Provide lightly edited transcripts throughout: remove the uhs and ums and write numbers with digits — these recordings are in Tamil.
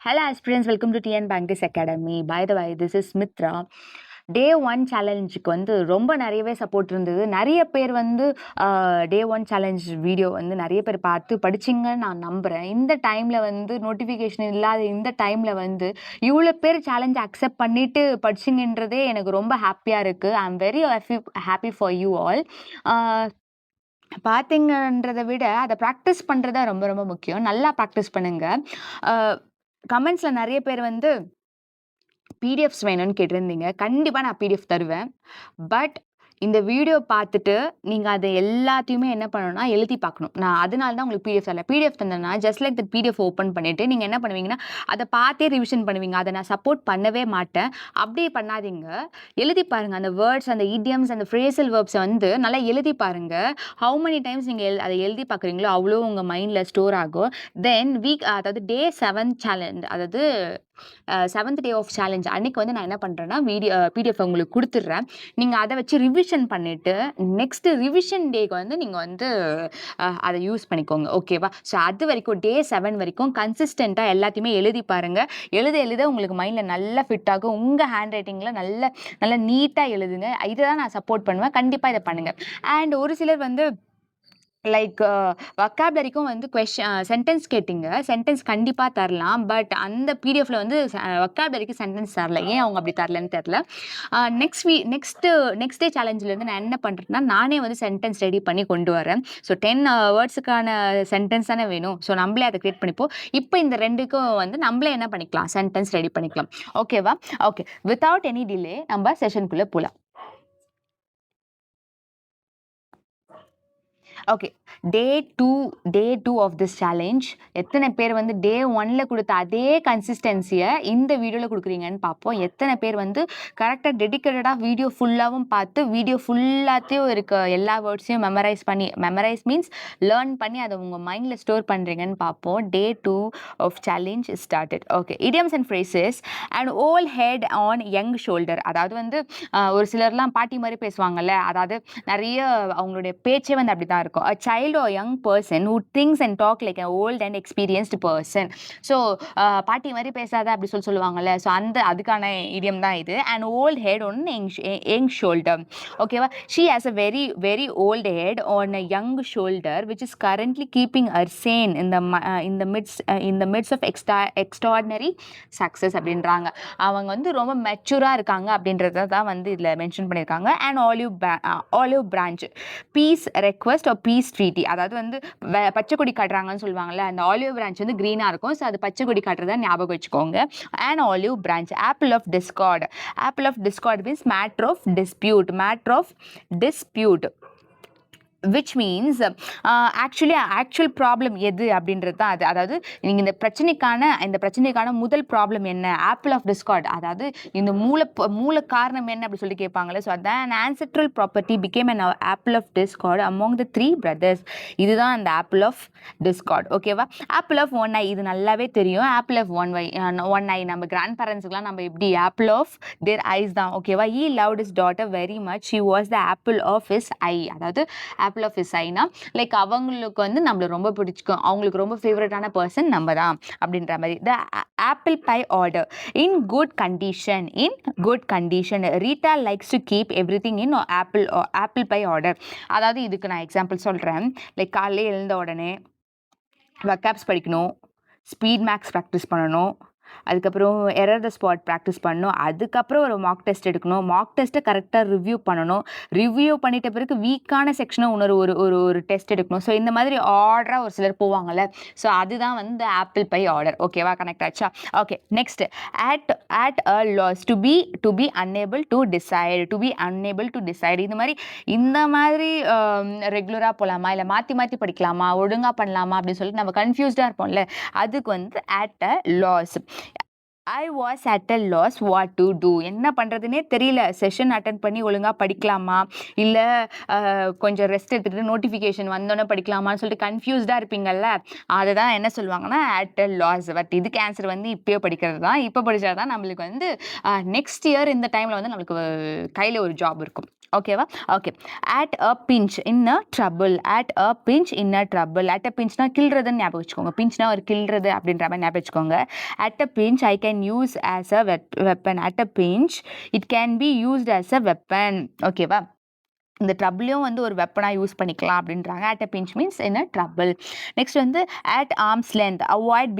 Hello aspirants, welcome to TN Bankers Academy. By the way, this is Mitra. Day 1 சேலஞ்சுக்கு ரொம்ப நிறையவே சப்போர்ட் இருந்தது. நிறைய பேர் Day 1 சேலஞ்ச் வீடியோ நிறைய பேர் பார்த்து படிச்சிங்கன்னு நான் நம்புகிறேன். இந்த டைமில் நோட்டிஃபிகேஷன் இல்லாத இந்த டைமில் இவ்வளோ பேர் சேலஞ்ச் அக்செப்ட் பண்ணிட்டு படிச்சிங்கன்றதே எனக்கு ரொம்ப ஹாப்பியாக இருக்குது. I am very happy for you all. பார்த்தீங்கன்றதை விட அதை ப்ராக்டிஸ் பண்ணுறது தான் ரொம்ப ரொம்ப முக்கியம். நல்லா ப்ராக்டிஸ் பண்ணுங்கள். கமெண்ட்ஸில் நிறைய பேர் பிடிஎஃப்ஸ் வேணும்னு கேட்டிருந்தீங்க. கண்டிப்பாக நான் பிடிஎஃப் தருவேன். பட் இந்த வீடியோ பார்த்துட்டு நீங்கள் அதை எல்லாத்தையுமே என்ன பண்ணணும்னா எழுதி பார்க்கணும். நான் அதனால தான் உங்களுக்கு பிடிஎஃப் தரல. பிடிஎஃப் தந்தேன்னா just like that PDF open பண்ணிவிட்டு நீங்கள் என்ன பண்ணுவீங்கன்னா அதை பார்த்தே ரிவிஷன் பண்ணுவீங்க. அதை நான் சப்போர்ட் பண்ணவே மாட்டேன். அப்படியே பண்ணாதீங்க. எழுதி பாருங்கள். அந்த வேர்ட்ஸ், அந்த இடியம்ஸ், அந்த ஃப்ரேசல் வேர்ப்ஸை நல்லா எழுதி பாருங்கள். ஹவு மெனி டைம்ஸ் நீங்கள் அதை எழுதி பார்க்குறீங்களோ அவ்வளோ உங்கள் மைண்டில் ஸ்டோர் ஆகும். தென் அதாவது Day 7 சேலஞ்ச், அதாவது 7th day of சேலஞ்ச் அன்றைக்கி நான் என்ன பண்ணுறேன்னா பிடிஎஃப் உங்களுக்கு கொடுத்துட்றேன். நீங்கள் அதை வச்சு ரிவிஷன் பண்ணிவிட்டு நெக்ஸ்ட்டு ரிவிஷன் டேக்கு நீங்கள் அதை யூஸ் பண்ணிக்கோங்க. ஓகேவா? ஸோ அது வரைக்கும் Day 7 வரைக்கும் கன்சிஸ்டண்ட்டாக எல்லாத்தையுமே எழுதி பாருங்கள். எழுத உங்களுக்கு மைண்டில் நல்லா ஃபிட் ஆகும். உங்கள் ஹேண்ட் ரைட்டிங்கில் நல்லா நீட்டாக எழுதுங்க. இதை தான் நான் சப்போர்ட் பண்ணுவேன். கண்டிப்பாக இதை பண்ணுங்கள். அண்ட் ஒரு சிலர் லைக் வொக்காபுலரிக்கும் சென்டென்ஸ் கேட்டிங்க. சென்டென்ஸ் கண்டிப்பாக தரலாம். பட் அந்த பிடிஎஃப்ல வொக்காபுலரிக்கு சென்டென்ஸ் தரல. ஏன் அவங்க அப்படி தரலன்னு தெரில. நெக்ஸ்ட் டே சேலஞ்சிலேருந்து நான் என்ன பண்ணுறேன்னா நானே சென்டென்ஸ் ரெடி பண்ணி கொண்டு வரேன். ஸோ 10 வேர்ட்ஸுக்கான சென்டென்ஸ் தானே வேணும். ஸோ நம்மளே அதை க்ரியேட் பண்ணிப்போம். இப்போ இந்த ரெண்டுக்கும் நம்மளே என்ன பண்ணிக்கலாம், சென்டென்ஸ் ரெடி பண்ணிக்கலாம். ஓகேவா? ஓகே, வித்தவுட் எனி டிலே நம்ம செஷனுக்குள்ளே போகலாம். Okay, Day 2 of this challenge எத்தனை பேர் Day 1ல் கொடுத்த அதே கன்சிஸ்டன்சியை இந்த வீடியோவில் கொடுக்குறீங்கன்னு பார்ப்போம். எத்தனை பேர் கரெக்டாக டெடிக்கேட்டடாக வீடியோ ஃபுல்லாகவும் பார்த்து வீடியோ ஃபுல்லாத்தையும் இருக்க எல்லா வேர்ட்ஸையும் மெமரைஸ் மீன்ஸ் லேர்ன் பண்ணி அதை உங்கள் மைண்டில் ஸ்டோர் பண்ணுறீங்கன்னு பார்ப்போம். Day 2 of challenge started. Okay, idioms and phrases and all head on young shoulder. அதாவது ஒரு சிலர்லாம் பாட்டி மாதிரி பேசுவாங்கல்ல, அதாவது நிறைய அவங்களுடைய பேச்சே அப்படி தான் இருக்கும். A child or young person who thinks and talk like an old and experienced person. So பாட்டி மாதிரி பேசாத அப்படி சொல்லுவாங்கல்ல. ஸோ அதுக்கான இடியம் தான் இது. And old head on young shoulder. ஓகேவா? She has a very very old head on a young shoulder which is currently keeping her sane in the midst of extraordinary success அப்படின்றாங்க. அவங்க ரொம்ப மெச்சூராக இருக்காங்க அப்படின்றத தான் இதில் மென்ஷன் பண்ணியிருக்காங்க. And olive branch, peace request or piece treaty, அதாவது பச்சை கொடி காட்டுறாங்கன்னு சொல்லுவாங்கல்ல, அந்த ஆலிவ் பிரான்ச் க்ரீனாக இருக்கும். ஸோ அது பச்சை கொடி காட்டுறதா ஞாபகம் வச்சுக்கோங்க. And olive branch. Apple of discord means matter of dispute which means actual problem எது அப்படின்றது தான் அது. அதாவது நீங்கள் இந்த பிரச்சனைக்கான முதல் ப்ராப்ளம் என்ன, ஆப்பிள் ஆஃப் டிஸ்கார்ட், அதாவது இந்த மூல காரணம் என்ன அப்படி சொல்லி கேட்பாங்களே. ஸோ அதான் ancestral property became an apple of discord among the 3 brothers. இதுதான் அந்த ஆப்பிள் ஆஃப் டிஸ்கார்ட். ஓகேவா? ஆப்பிள் ஆஃப் ஒன் ஐ, இது நல்லாவே தெரியும். ஆப்பிள் ஆஃப் ஒன் ஐ நம்ம கிராண்ட் பேரண்ட்ஸுக்குலாம் நம்ம எப்படி ஆப்பிள் ஆஃப் தேர் ஐஸ் தான். ஓகேவா? he loved his daughter very much. she was the apple of his eye. அதாவது apple of is Aina like அவங்களுக்கு நம்மள ரொம்ப பிடிச்சிக்கும், அவங்களுக்கு ரொம்ப ஃபேவரட்டான பர்சன் நம்ம தான் அப்படின்ற மாதிரி. The apple pie order in good condition. Rita likes to keep everything in apple pie order. அதாவது இதுக்கு நான் எக்ஸாம்பிள் சொல்கிறேன். லைக் காலையில் எழுந்த உடனே வக்காப்ஸ் படிக்கணும், ஸ்பீட் மேக்ஸ் ப்ராக்டிஸ் பண்ணணும், அதுக்கப்புறம் எரர் த ஸ்பாட் ப்ராக்டிஸ் பண்ணணும், அதுக்கப்புறம் ஒரு மார்க் டெஸ்ட் எடுக்கணும், மார்க் டெஸ்ட்டை கரெக்டாக ரிவ்யூ பண்ணணும், ரிவ்யூ பண்ணிட்ட பிறகு வீக்கான செக்ஷனை ஒரு டெஸ்ட் எடுக்கணும். ஸோ இந்த மாதிரி ஆர்டராக ஒரு சிலர் போவாங்கள்ல. ஸோ அதுதான் ஆப்பிள் பை ஆர்டர். ஓகேவா? கனெக்ட் ஆச்சா? Okay, next at a loss to be unable to decide. இந்த மாதிரி ரெகுலராக போகலாமா, இல்லை மாற்றி படிக்கலாமா, ஒழுங்காக பண்ணலாமா அப்படின்னு சொல்லிட்டு நம்ம கன்ஃபியூஸ்டாக இருப்போம்ல, அதுக்கு at a loss. I was at a loss what to do. என்ன பண்ணுறதுனே தெரியல. செஷன் அட்டன் பண்ணி ஒழுங்காக படிக்கலாமா, இல்லை கொஞ்சம் ரெஸ்ட் எடுத்துகிட்டு நோட்டிஃபிகேஷன் வந்தோன்னே படிக்கலாமான்னு சொல்லிட்டு கன்ஃபியூஸ்டாக இருப்பீங்கள்ல, அதை தான் என்ன சொல்லுவாங்கன்னா அட் அ லாஸ். பட் இதுக்கு ஆன்சர் வந்து இப்போயே படிக்கிறது தான். இப்போ படித்தா தான் நம்மளுக்கு வந்து நெக்ஸ்ட் இயர் இந்த டைமில் வந்து நம்மளுக்கு கையில் ஒரு ஜாப் இருக்கும். ஓகேவா? Okay. At a pinch in a trouble. At a pinch in a trouble. At a பிஞ்ச்னா கில்றதுன்னு ஞாபகம் வச்சுக்கோங்க. பிஞ்ச்னா ஒரு கில்றது அப்படின்ற மாதிரி ஞாபகம் வச்சுக்கோங்க. At a pinch, I can use as a weapon. At a pinch, it can be used as a weapon. Okay, va? இந்த ட்ரபிளையும் வந்து ஒரு வெப்பனாக யூஸ் பண்ணிக்கலாம் அப்படின்றாங்க. அட் அ பிஞ்ச் மீன்ஸ் என்ன ட்ரபிள். நெக்ஸ்ட் வந்து at arms length avoid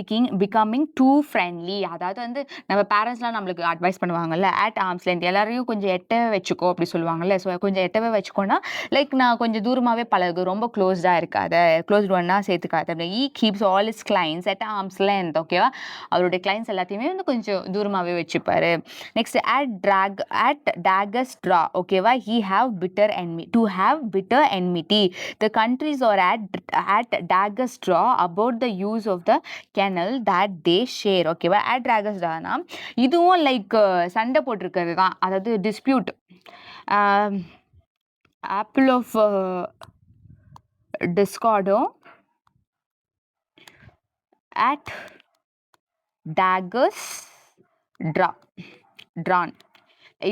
becoming too friendly. அதாவது வந்து நம்ம பேரண்ட்ஸ்லாம் நம்மளுக்கு அட்வைஸ் பண்ணுவாங்கல்ல, அட் ஆர்ம்ஸ் லென்த் எல்லாரையும் கொஞ்சம் எட்டவே வச்சுக்கோ அப்படி சொல்லுவாங்கல்ல. ஸோ கொஞ்சம் எட்டவே வச்சுக்கோன்னா லைக் நான் கொஞ்சம் தூரமாகவே பழகு, ரொம்ப க்ளோஸ்டாக இருக்காத, க்ளோஸ்ட் ஒன்னா சேர்த்துக்காத அப்படி. He keeps all his clients at arms length. ஓகேவா? அவருடைய கிளைண்ட்ஸ் எல்லாத்தையுமே வந்து கொஞ்சம் தூரமாகவே வச்சுப்பாரு. Next at daggers draw. ஓகேவா? He have bitter to have bitter enmity. The countries are at daggers draw about the use of the canal that they share. ஓகேவா? at daggers drawனா இதுவும் லைக் சண்டை போட்டிருக்கிறது தான். அதாவது டிஸ்பியூட். ஆப்பிள் ஆஃப் டிஸ்கார்டும் at daggers drawn.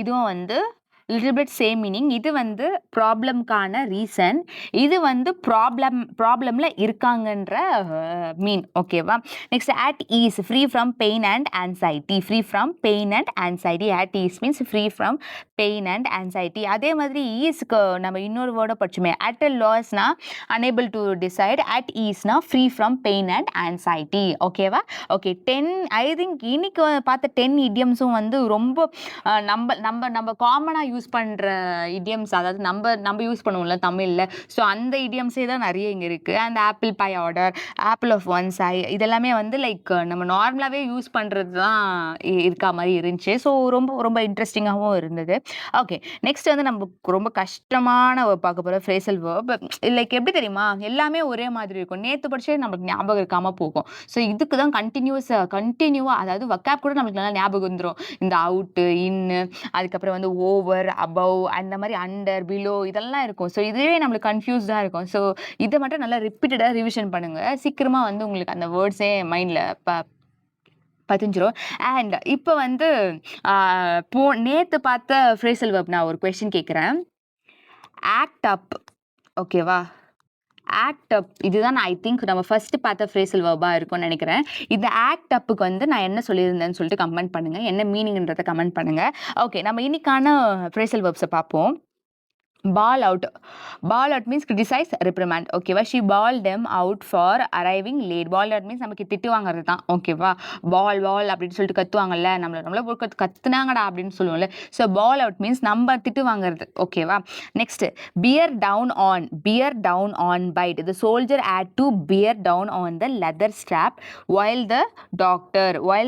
இதுவும் வந்து லிட்டில் பிட் சேம் மீனிங். இது வந்து ப்ராப்ளம்கான ரீசன், இது வந்து ப்ராப்ளமில் இருக்காங்கன்ற மீன். ஓகேவா? Next at ease free from pain and anxiety. Free from pain and anxiety. At ease means free from pain and anxiety. அதே மாதிரி ஈஸ்க்கு நம்ம இன்னொரு வேர்டை படிச்சுமே, அட் அ லாஸ்னா அனேபிள் டு டிசைட், அட் ஈஸ்னா free from pain and anxiety. ஓகேவா? ஓகே. 10 ஐ திங்க் இன்னைக்கு பார்த்த 10 இடியம்ஸும் வந்து ரொம்ப நம்ம காமனாக யூஸ் பண்ணுற இடியம்ஸ். அதாவது நம்ம யூஸ் பண்ணுவோம்ல தமிழில். ஸோ அந்த இடியம்ஸே தான் நிறைய இங்கே இருக்குது. அந்த apple pie order, apple of one's eye, இதெல்லாமே வந்து லைக் நம்ம நார்மலாகவே யூஸ் பண்ணுறது தான் இருக்கா மாதிரி இருந்துச்சு. ஸோ ரொம்ப ரொம்ப இன்ட்ரெஸ்டிங்காகவும் இருந்தது. ஓகே. நெக்ஸ்ட் வந்து நம்ம ரொம்ப கஷ்டமான பார்க்க போகிற ஃப்ரேசல் வேர்ப். லைக் எப்படி தெரியுமா, எல்லாமே ஒரே மாதிரி இருக்கும். நேற்று படிச்சே நம்மளுக்கு ஞாபகம் இருக்காமல் போகும். ஸோ இதுக்கு தான் கண்டினியூவாக அதாவது வக்காப் கூட நம்மளுக்கு நல்லா ஞாபகம் வந்துடும். இந்த அவுட்டு, இன்னு, அதுக்கப்புறம் வந்து ஓவர், அபவ், அந்த மாதிரி அண்டர், பிலோ இதெல்லாம் இருக்கும். ஸோ இதுவே நம்மளுக்கு கன்ஃபியூஸ்டாக இருக்கும். ஸோ இதை மட்டும் நல்லா ரிப்பீட்டடாக ரிவிஷன் பண்ணுங்கள். சீக்கிரமாக வந்து உங்களுக்கு அந்த வேர்ட்ஸே மைண்டில் பதிஞ்சிரும். அண்ட் இப்போ வந்து நேற்று பார்த்த ஃப்ரேசல் வேர்ப் நான் ஒரு கொஸ்டின் கேட்குறேன். ஆக்ட் அப். ஓகேவா? ஆக்ட் அப் இதுதான் ஐ திங்க் நம்ம ஃபர்ஸ்ட் பார்த்த ஃப்ரேசல் வேர்பாக இருக்கும்னு நினைக்கிறேன். இந்த ஆக்ட் அப்புக்கு வந்து நான் என்ன சொல்லியிருந்தேன்னு சொல்லிட்டு கமெண்ட் பண்ணுங்கள். என்ன மீனிங்ன்றதை கமெண்ட் பண்ணுங்கள். ஓகே. நம்ம இன்னைக்கான ஃப்ரேசல் வேர்ப்ஸை பார்ப்போம். Bawl out. Bawl out means criticise, reprimand. ஓகேவா? She bawl them out for arriving late. Bawl out means நமக்கு திட்டு வாங்குறது தான். ஓகேவா? பால் அப்படின்னு சொல்லிட்டு கத்துவாங்கல்ல, நம்மள கத்துனாங்கடா அப்படின்னு சொல்லுவோம்ல. ஸோ பால் அவுட் மீன்ஸ் நம்ம திட்டு வாங்குறது. ஓகேவா? Next bear down on. Bear down on bite. The soldier had to bear down on the leather strap while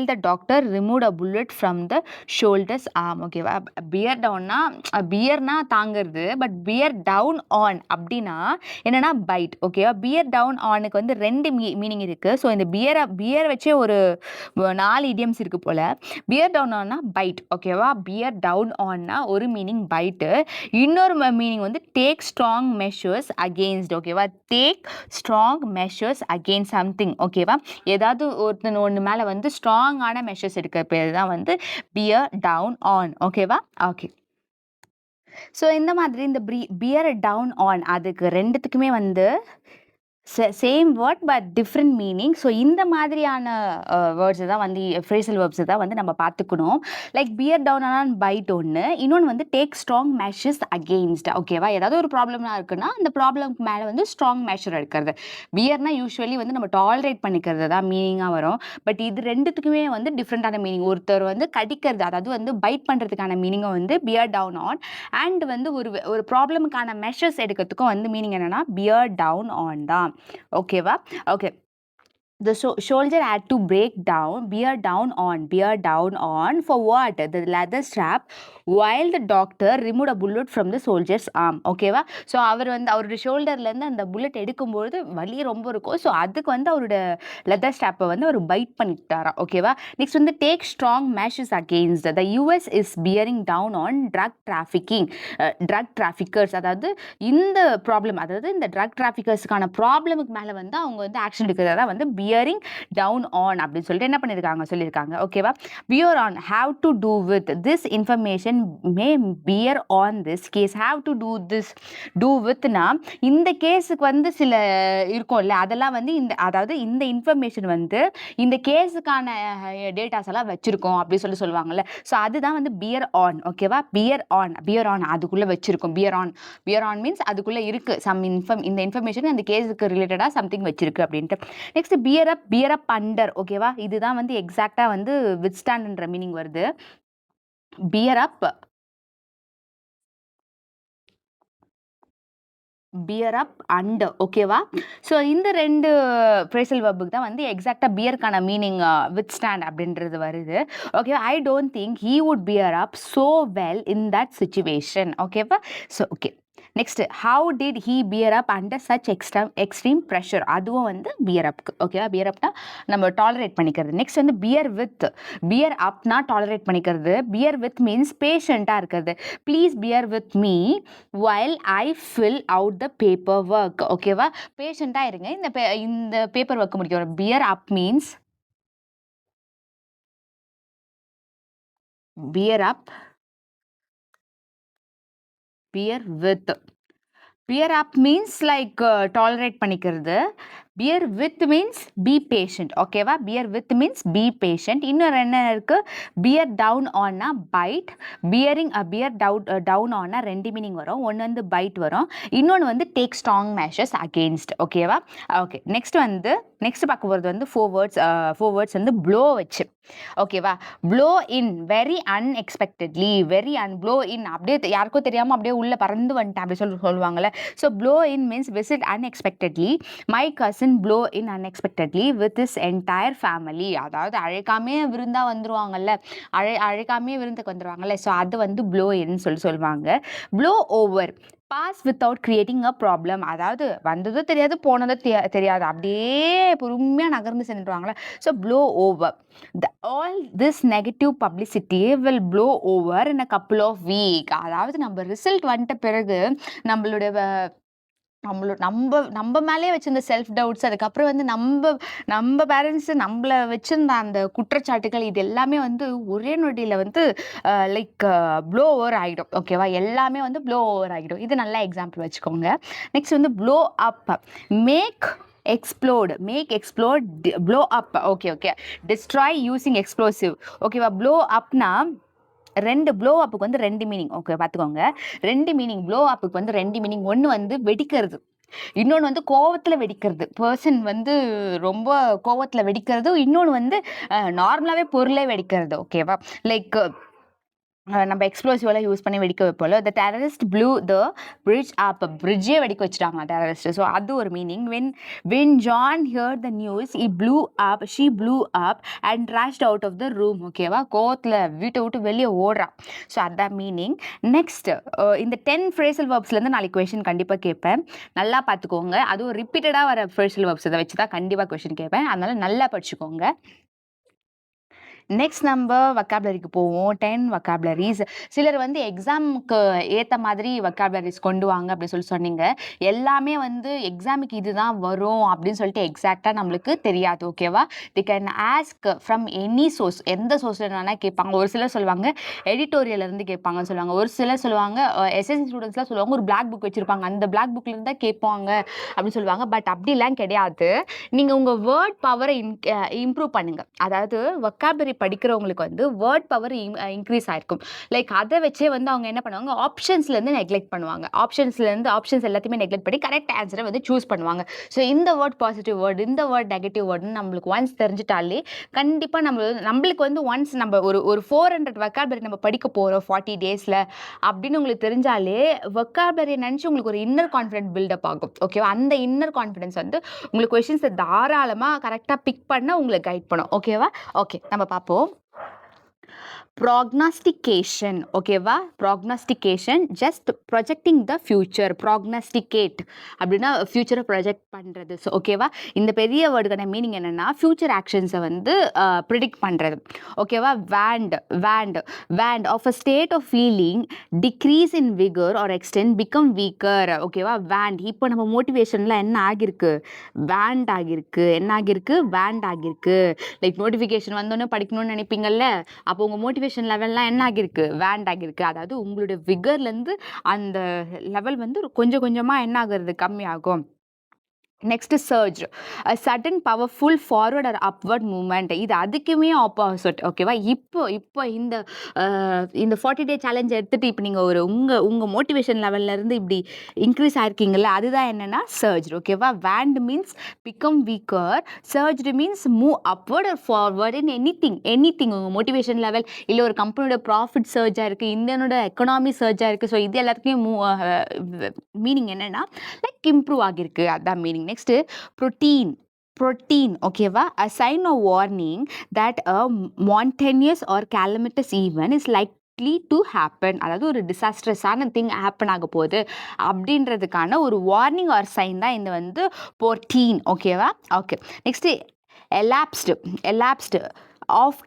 the doctor removed a bullet from the shoulder's arm. ஓகேவா? பியர் டவுன்னா பியர்னா தாங்கிறது. பட் பியர் டவுன் ஆன் அப்படின்னா என்னன்னா பைட். ஓகேவா? பியர் டவுன் ஆனுக்கு வந்து 2 மீனிங் இருக்கு. ஸோ இந்த பியர் வச்சே ஒரு 4 இடியம்ஸ் இருக்கு போல. பியர் டவுன் ஆன்னா பைட். ஓகேவா? பியர் டவுன் ஆன்னா ஒரு மீனிங் பைட்டு. இன்னொரு மீனிங் வந்து டேக் ஸ்ட்ராங் மெஷர்ஸ் அகெயின்ஸ்ட். ஓகேவா? Take strong measures against something. ஓகேவா? ஏதாவது ஒன்று மேலே வந்து ஸ்ட்ராங்கான மெஷர்ஸ் எடுக்கிற பேர் தான் வந்து பியர் டவுன் ஆன். ஓகேவா? ஓகே. ஸோ இந்த மாதிரி இந்த பியர் டவுன் ஆன் அதுக்கு ரெண்டுத்துக்குமே வந்து same word but different meaning. So இந்த மாதிரியான வேர்ட்ஸை தான் வந்து ஃப்ரேசல் வேர்ப்ஸை தான் வந்து நம்ம பார்த்துக்கணும். Like bear down on bite ஒன்று, இன்னொன்று வந்து டேக் ஸ்ட்ராங் மெஷர்ஸ் அகெயின்ஸ்ட். ஓகேவா? ஏதாவது ஒரு ப்ராப்ளம்லாம் இருக்குன்னா அந்த ப்ராப்ளம்க்கு மேலே வந்து ஸ்ட்ராங் மெஷர் எடுக்கிறது. பியர்னா யூஸ்வலி வந்து நம்ம டாலரேட் பண்ணிக்கிறது தான் மீனிங்காக வரும். பட் இது ரெண்டுத்துக்குமே வந்து டிஃப்ரெண்ட்டான மீனிங். ஒருத்தர் வந்து கடிக்கிறது, அதாவது வந்து பைட் பண்ணுறதுக்கான மீனிங்கும் வந்து பியர் டவுன் ஆன். அண்ட் வந்து ஒரு ப்ராப்ளமுக்கான மெஷர்ஸ் எடுக்கிறதுக்கும் வந்து மீனிங் என்னென்னா பியர் டவுன் ஆன் தான். ஓகேவா? Okay. The soldier had to bear down on for what? The leather strap, while the doctor removed a bullet from the soldier's arm. ஓகேவா? ஸோ அவர் வந்து அவருடைய ஷோல்டர்லேருந்து அந்த புல்லட் எடுக்கும்பொழுது வலி ரொம்ப இருக்கும். ஸோ அதுக்கு வந்து அவரோட லெதர் ஸ்ட்ராப்பை வந்து அவர் பைட் பண்ணிட்டாராம். ஓகேவா? நெக்ஸ்ட் வந்து take strong measures against the US is bearing down on drug traffickers. அதாவது இந்த ப்ராப்ளம், அதாவது இந்த ட்ரக் டிராஃபிக்கர்ஸ்க்கான ப்ராப்ளமுக்கு மேலே வந்து அவங்க வந்து ஆக்ஷன் எடுக்கிறதா வந்து பியரிங் டவுன் ஆன் அப்படின்னு சொல்லிட்டு என்ன சொல்லியிருக்காங்க. ஓகேவா? Bear on have to do with this information may bear on this case. Have to do வித்னா இந்த கேஸுக்கு வந்து சில இருக்கும்ல, அதெல்லாம் வந்து அதாவது இந்த இன்ஃபர்மேஷன் வந்து இந்த கேஸுக்கான டேட்டாஸ் எல்லாம் வச்சிருக்கோம் அப்படின்னு சொல்லுவாங்கல்ல. ஸோ அதுதான் வந்து பியர் ஆன். ஓகேவா? பியர் ஆன் அதுக்குள்ள வச்சிருக்கோம். பியர் ஆன் மீன்ஸ் அதுக்குள்ள இருக்கு இந்த இன்ஃபர்மேஷன் அந்த கேஸுக்கு ரிலேட்டடா சம்திங் வச்சிருக்கு அப்படின்ட்டு. Next bear up under. ஓகேவா? இதுதான் வந்து எக்ஸாக்டா வந்து வித்ஸ்டாண்ட்ன்ற மீனிங் வருது. Bear up under. ஓகேவா? ஸோ இந்த ரெண்டு ஃப்ரேசல் வெர்புக்கு தான் வந்து எக்ஸாக்டா பியருக்கான மீனிங் வித்ஸ்டாண்ட் அப்படின்றது வருது. ஓகேவா? I don't think he would bear up so well in that situation. ஓகேவா? So okay. Next how did he bear up under such extreme pressure. அதுவும் வந்து பியர் அப்க்கு. ஓகேவா? பியர் அப்னா நம்ம டாலரேட் பண்ணிக்கிறது. நெக்ஸ்ட் வந்து பியர் அப்னா டாலரேட் பண்ணிக்கிறது. பியர் வித் மீன்ஸ் பேஷண்ட்டாக இருக்கிறது. Please bear with me while I fill out the paper work. ஓகேவா? பேஷண்ட்டாக இருங்க, இந்த பேப்பர் ஒர்க் முடிக்கும். Bear up means bear with. Bear up means like tolerate பண்ணிக்கிறது. Bear with means be patient. ஓகேவா? Bear with means be patient. இன்னொரு என்ன இருக்கு? Bear down on bite. Bear down on ரெண்டு மீனிங் வரும். ஒன்று வந்து bite வரும், இன்னொன்று வந்து take strong measures against. ஓகேவா? ஓகே. நெக்ஸ்ட் பார்க்க போகிறது வந்து four words வந்து blow வச்சு. ஓகேவா? Blow in very unexpectedly. Blow in அப்படியே யாருக்கும் தெரியாமல் அப்படியே உள்ள பறந்து வந்துட்டேன் அப்படி சொல்லுவாங்கல்ல. So blow in means visit unexpectedly. My cousin blow in unexpectedly with his entire family. அதாவது அழைக்காமே விருந்தா வந்துருவாங்கல்ல, அழைக்காமே விருந்துக்கு வந்துருவாங்கல்ல. ஸோ அது வந்து ப்ளோ இன்னு சொல்லுவாங்க. Blow over pass without creating a problem. அதாவது வந்ததும் தெரியாது போனதும் தெரியாது, அப்படியே பொறுமையாக நகர்ந்து சென்றுவாங்களே. So blow over. All this negative publicity will blow over in a couple of week. அதாவது நம்ம ரிசல்ட் வந்துட்ட பிறகு நம்ம மேலே வச்சிருந்த செல்ஃப் டவுட்ஸ், அதுக்கப்புறம் வந்து நம்ம பேரண்ட்ஸ் நம்மளை வச்சிருந்த அந்த குற்றச்சாட்டுகள், இது எல்லாமே வந்து ஒரே நொடியில் வந்து லைக் ப்ளோ ஓவர் ஆகிடும். ஓகேவா? எல்லாமே வந்து ப்ளோ ஓவர் ஆகிடும். இது நல்லா எக்ஸாம்பிள் வச்சுக்கோங்க. நெக்ஸ்ட் வந்து blow up. Make explode blow up. Okay. Destroy using explosive. ஓகேவா? ப்ளோ அப்னா ப்ளோ அப்புக்கு வந்து ரெண்டு மீனிங். ஓகே, பார்த்துக்கோங்க. ரெண்டு மீனிங். ப்ளோ அப்புக்கு வந்து ரெண்டு மீனிங். ஒன்று வந்து வெடிக்கிறது, இன்னொன்று வந்து கோவத்தில் வெடிக்கிறது. பர்சன் வந்து ரொம்ப கோவத்தில் வெடிக்கிறது, இன்னொன்று வந்து நார்மலாகவே பொருளே வெடிக்கிறது. ஓகேவா? லைக் நம்ம எக்ஸ்ப்ளோசிவெல்லாம் யூஸ் பண்ணி வெடிக்க வைப்போம்ல. The terrorist blew the bridge up. பிரிட்ஜே வெடிக்க வச்சுட்டாங்க டெரரிஸ்ட். ஸோ அது ஒரு meaning. When John hear the news she blew up and rushed out of the room. ஓகேவா? கோவத்தில் வீட்டை விட்டு வெளியே ஓடுறான். ஸோ அதுதான் மீனிங். நெக்ஸ்ட் இந்த 10 ஃப்ரேசல் வெர்ப்ஸ்லேருந்து நாளைக்கு கொஷின் கண்டிப்பாக கேட்பேன். நல்லா பார்த்துக்கோங்க. அதுவும் ரிப்பீட்டடாக வர ஃப்ரேசல் வெர்ப்ஸ் இதை வச்சு தான் கண்டிப்பாக கொஷின் கேட்பேன். அதனால நல்லா படிச்சுக்கோங்க. நெக்ஸ்ட் நம்ம வொக்காபுலரிக்கு போவோம். 10 வொக்காபுலரிஸ். சிலர் வந்து எக்ஸாமுக்கு ஏற்ற மாதிரி வொக்காபுலரிஸ் கொண்டு வாங்க அப்படின்னு சொன்னீங்க. எல்லாமே வந்து எக்ஸாமுக்கு இதுதான் வரும் அப்படின்னு சொல்லிட்டு எக்ஸாக்டாக நம்மளுக்கு தெரியாது. ஓகேவா? They can ask from any source. எந்த சோர்ஸில் வேணால் கேட்பாங்க. ஒரு சிலர் சொல்லுவாங்க எடிட்டோரியலேருந்து கேட்பாங்கன்னு சொல்லுவாங்க. ஒரு சிலர் சொல்லுவாங்க எஸ்எஸ்சி ஸ்டூடெண்ட்ஸ்லாம் சொல்லுவாங்க ஒரு பிளாக் புக் வச்சுருப்பாங்க, அந்த பிளாக் புக்லேருந்து தான் கேட்பாங்க அப்படின்னு சொல்லுவாங்க. பட் அப்படிலாம் கிடையாது. நீங்கள் உங்கள் வேர்ட் பவரை இம்ப்ரூவ் பண்ணுங்கள். அதாவது வொக்காபுலரி படிக்கிறவங்களுக்கு வந்து வேர்ட் பவர் இன்க்ரீஸ் ஆயிருக்கும். லைக் அதை வச்சே வந்து அவங்க என்ன பண்ணுவாங்க, ஆப்ஷன்ஸ்லேருந்து நெக்லெக்ட் பண்ணுவாங்க. ஆப்ஷன்ஸ் எல்லாத்தையுமே நெக்லெக்ட் பண்ணி கரெக்ட் ஆன்சரை வந்து சூஸ் பண்ணுவாங்க. ஸோ இந்த வேர்ட் பாசிட்டிவ் வேர்டு, இந்த வேர்ட் நெகட்டிவ் வேர்டுன்னு நம்மளுக்கு ஒன்ஸ் தெரிஞ்சிட்டாலே கண்டிப்பாக நம்மளுக்கு வந்து ஒன்ஸ் நம்ம ஒரு 400 வெக்காபுலரி நம்ம படிக்க போகிறோம் 40 டேஸில் அப்படின்னு உங்களுக்கு தெரிஞ்சாலே வெக்காபுலரியை நினச்சி உங்களுக்கு ஒரு இன்னர் கான்ஃபிடென்ட் பில்டப் ஆகும். ஓகேவா? அந்த இன்னர் கான்ஃபிடென்ஸ் வந்து உங்களுக்கு கொஷின்ஸை தாராளமாக கரெக்டாக பிக் பண்ண உங்களுக்கு கைட் பண்ணும். ஓகேவா? ஓகே, நம்ம பார்ப்போம். ப்ராக்னாஸ்டிகேஷன். ஓகேவா? ப்ராக்னாஸ்டிகேஷன் ஜஸ்ட் ப்ரொஜெக்டிங் த ஃபியூச்சர். ப்ராக்னாஸ்டிகேட் அப்படின்னா ஃபியூச்சரை ப்ரொஜெக்ட் பண்ணுறது. ஸோ ஓகேவா? இந்த பெரிய வேர்டுக்கான மீனிங் என்னென்னா ஃபியூச்சர் ஆக்ஷன்ஸை வந்து ப்ரிடிக்ட் பண்ணுறது. ஓகேவா? Wane of a state of feeling decrease in vigour or extent become weaker. ஓகேவா? வேண்ட் இப்போ நம்ம மோட்டிவேஷனில் என்ன ஆகிருக்கு? வேண்ட் ஆகிருக்கு. என்ன ஆகிருக்கு? வேண்ட் ஆகிருக்கு. லைக் நோட்டிஃபிகேஷன் வந்தோன்னே படிக்கணும்னு நினைப்பீங்கல்ல, அப்போ உங்கள் மோட்டிவேஷன் லெவல்லாம் என்ன ஆகிருக்கு? வேண்ட் ஆகிருக்கு. அதாவது உங்களுடைய விகர்லேருந்து அந்த லெவல் வந்து கொஞ்சம் கொஞ்சமாக என்ன ஆகுறது? கம்மியாகும். Next surge, sudden powerful forward R upward movement. இது அதுக்குமே ஆப்போசிட். ஓகேவா? இப்போ இந்த 40 டே சேலஞ்ச் எடுத்துகிட்டு இப்போ நீங்கள் உங்கள் மோட்டிவேஷன் லெவல்லேருந்து இப்படி இன்க்ரீஸ் ஆயிருக்கீங்கல்ல, அதுதான் என்னென்னா சர்ஜ். ஓகேவா? Wane means become weaker, surged means move upward or forward in anything. உங்கள் மோட்டிவேஷன் லெவல் இல்லை ஒரு கம்பெனியோட ப்ராஃபிட் சர்ஜாக இருக்குது, இந்தியனோட எக்கனாமி சர்ஜாக இருக்குது. ஸோ இது எல்லாத்துக்குமே மீனிங் என்னென்னா லைக் இம்ப்ரூவ் ஆகிருக்கு. அதுதான் மீனிங். Next protein. ஓகேவா? a sign of warning that a mountainous or calamitous event is likely to happen. அதாவது ஒரு டிசாஸ்ட்ரஸான திங் ஹேப்பன் ஆக போகுது அப்படின்றதுக்கான ஒரு வார்னிங் ஆர் சைன் தான் இந்த வந்து protein. ஓகேவா? ஓகே, நெக்ஸ்ட் elapsed ஆஃப்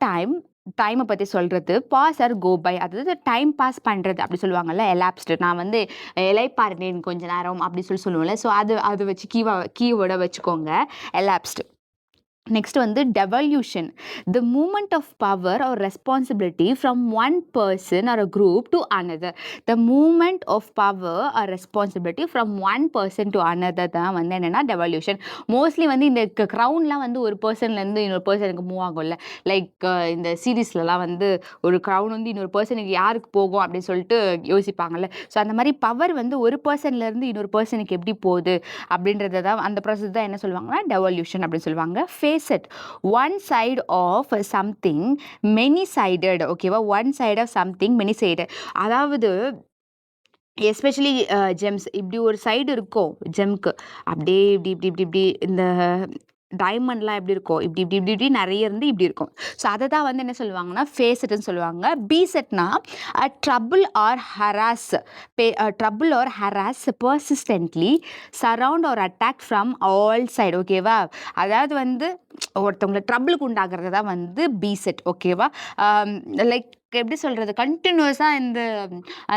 டைமை பற்றி சொல்கிறது. பாஸ் ஆர் கோ பை, அதாவது டைம் பாஸ் பண்ணுறது அப்படி சொல்லுவாங்கல்ல, எலாப்ஸ்டு. நான் வந்து இலைப்பாருனேன் கொஞ்ச நேரம் அப்படி சொல்லுவோம்ல. ஸோ அது வச்சு கீவேர்டை வச்சுக்கோங்க, எலாப்ஸ்டு. நெக்ஸ்ட் வந்து devolution, the moment of power or responsibility from one person or a group to another. The moment of power or responsibility from one person to another தான் வந்து என்னென்னா டெவல்யூஷன். மோஸ்ட்லி வந்து இந்த க்ரௌன்லாம் வந்து ஒரு பர்சன்லேருந்து இன்னொரு பர்சனுக்கு மூவ் ஆகும்ல. லைக் இந்த சீரீஸ்லலாம் வந்து ஒரு க்ரௌன் வந்து இன்னொரு பர்சனுக்கு யாருக்கு போகும் அப்படின்னு சொல்லிட்டு யோசிப்பாங்கல்ல. ஸோ அந்த மாதிரி பவர் வந்து ஒரு பர்சன்லேருந்து இன்னொரு பர்சனுக்கு எப்படி போகுது அப்படின்றத தான், அந்த ப்ராசஸ் தான் என்ன சொல்லுவாங்கன்னா டெவல்யூஷன் அப்படின்னு சொல்லுவாங்க. Facet, one side of something many sided. ஓகேவா? one side of something many sided. அதாவது எஸ்பெஷலி ஜெம்ஸ், இப்படி ஒரு சைடு இருக்கும் ஜெம்க்கு, அப்படியே இப்படி இந்த டைமண்ட்லாம் எப்படி இருக்கும், இப்படி நிறைய இருந்து இப்படி இருக்கும். ஸோ அதை தான் வந்து என்ன சொல்லுவாங்கன்னா ஃபேஸெட்னு சொல்லுவாங்க. பீசெட்னா trouble or harass persistently surround or attack from all side. ஓகேவா? அதாவது வந்து ஒருத்தவங்களை ட்ரபிளுக்கு உண்டாகிறது தான் வந்து பீசெட். ஓகேவா? லைக் எப்படி சொல்கிறது, கண்டினியூஸாக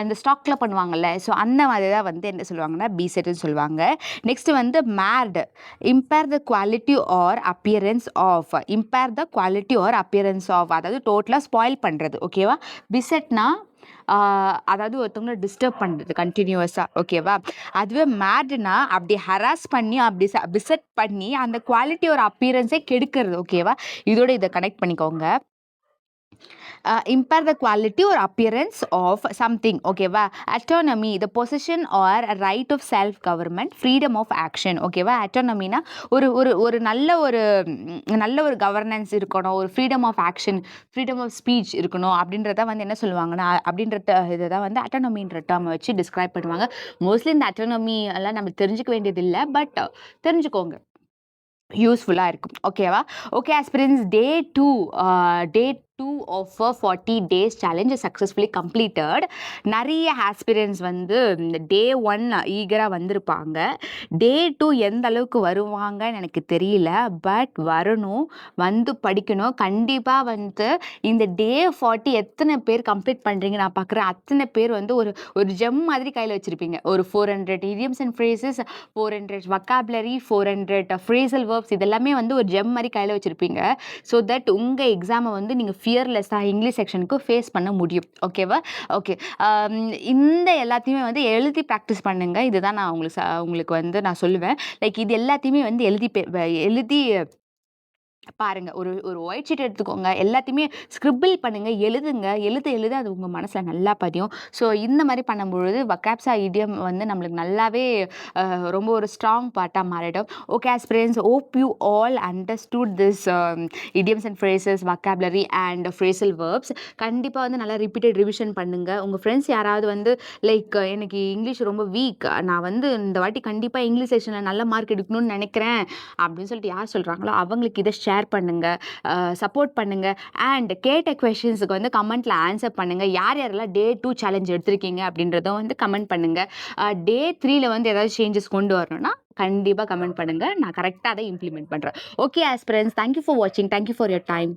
இந்த ஸ்டாக்கில் பண்ணுவாங்கல்ல. ஸோ அந்த மாதிரி தான் வந்து என்ன சொல்லுவாங்கன்னா பீசெட்னு சொல்லுவாங்க. நெக்ஸ்ட் வந்து marred, impair the quality or appearance of. அதாவது டோட்டலாக ஸ்பாயில் பண்ணுறது. ஓகேவா? பிசெட்னா அதாவது ஒருத்தவங்களை டிஸ்டர்ப் பண்ணுறது கண்டினியூஸாக. ஓகேவா? அதுவே மேட்னா அப்படி ஹராஸ் பண்ணி அப்படி பிசெட் பண்ணி அந்த குவாலிட்டி ஒரு அப்பியரன்ஸே கெடுக்கிறது. ஓகேவா? இதோட இதை கனெக்ட் பண்ணிக்கோங்க. impair the quality or appearance of something. ஓகேவா? autonomy, the possession or right of self government, freedom of action. ஓகேவா? autonomyனா ஒரு நல்ல ஒரு கவர்னன்ஸ் இருக்கணும், ஒரு freedom of action, freedom of speech இருக்கணும் அப்படின்றத வந்து என்ன சொல்லுவாங்கன்னா அப்படின்றத இதை தான் வந்து அட்டானமின்ற டேர்மை வச்சு டிஸ்கிரைப் பண்ணுவாங்க. மோஸ்ட்லி இந்த அட்டானமி எல்லாம் நம்ம தெரிஞ்சுக்க வேண்டியது இல்லை, பட் தெரிஞ்சுக்கோங்க, யூஸ்ஃபுல்லாக இருக்கும். ஓகேவா? Okay aspirants, day 2 of a 40 days challenge successfully completed. நிறைய ஆஸ்பிரன்ஸ் வந்து டே 1 ஈகராக வந்திருப்பாங்க. டே 2 எந்த அளவுக்கு வருவாங்கன்னு எனக்கு தெரியல, பட் வரணும், வந்து படிக்கணும். கண்டிப்பாக வந்து இந்த டே 40 எத்தனை பேர் கம்ப்ளீட் பண்ணுறீங்க நான் பார்க்குறேன். அத்தனை பேர் வந்து ஒரு ஜெம் மாதிரி கையில் வச்சுருப்பீங்க. ஒரு 400 idioms and phrases, 400 vocabulary, 400 phrasal verbs, இதெல்லாமே வந்து ஒரு ஜெம் மாதிரி கையில் வச்சுருப்பீங்க. ஸோ தட் உங்கள் எக்ஸாமை வந்து நீங்கள் ஃபியர்லெஸ்ஸாக இங்கிலீஷ் செக்ஷனுக்கு ஃபேஸ் பண்ண முடியும். ஓகேவா? ஓகே, இந்த எல்லாத்தையுமே வந்து எழுதி ப்ராக்டிஸ் பண்ணுங்கள். இதுதான் நான் உங்களுக்கு வந்து நான் சொல்லுவேன். லைக் இது எல்லாத்தையுமே வந்து எழுதி பாருங்க. ஒரு ஒரு ஒயிட் ஷீட் எடுத்துக்கோங்க. எல்லாத்தையுமே ஸ்க்ரிபிள் பண்ணுங்க. எழுதுங்க. எழுத அது உங்க மனசுல நல்லா பதியும். ஸோ இந்த மாரி பண்ணும்பொழுது வொக்காப்ஸா இடியம் வந்து நம்மளுக்கு நல்லாவே ரொம்ப ஒரு ஸ்ட்ராங் பார்ட்டா மாறிடும். Okay aspirants, hope you all understood this idioms and phrases, vocabulary and phrasal verbs. கண்டிப்பா வந்து நல்லா ரிப்பீட்டட் ரிவிஷன் பண்ணுங்க. உங்க ஃப்ரெண்ட்ஸ் யாராவது வந்து லைக் எனக்கு இங்கிலீஷ் ரொம்ப வீக், நான் வந்து இந்த வாட்டி கண்டிப்பா இங்கிலீஷ் செஷன்ல நல்ல மார்க் எடுக்கணும்னு நெனைக்கிறேன் அப்படின்னு சொல்லிட்டு யார் சொல்றாங்களோ அவங்களுக்கு இத ஷேர் பண்ணுங்க. சப்போர்ட் பண்ணுங்க. அண்ட் கேட்ட கொஸ்டின்ஸ்க்கு வந்து கமெண்ட்ல ஆன்சர் பண்ணுங்க. யாரெல்லாம் டே 2 சேலஞ்ச் எடுத்திருக்கீங்க அப்படின்றத வந்து கமெண்ட் பண்ணுங்க. டே 3ல வந்து ஏதாவது சேஞ்சஸ் கொண்டு வரணும்னா கண்டிப்பா கமெண்ட் பண்ணுங்க. நான் கரெக்ட்டா அத இம்ப்ளிமெண்ட் பண்றேன். Okay aspirants, thank you for வாட்சிங். Thank you for your time.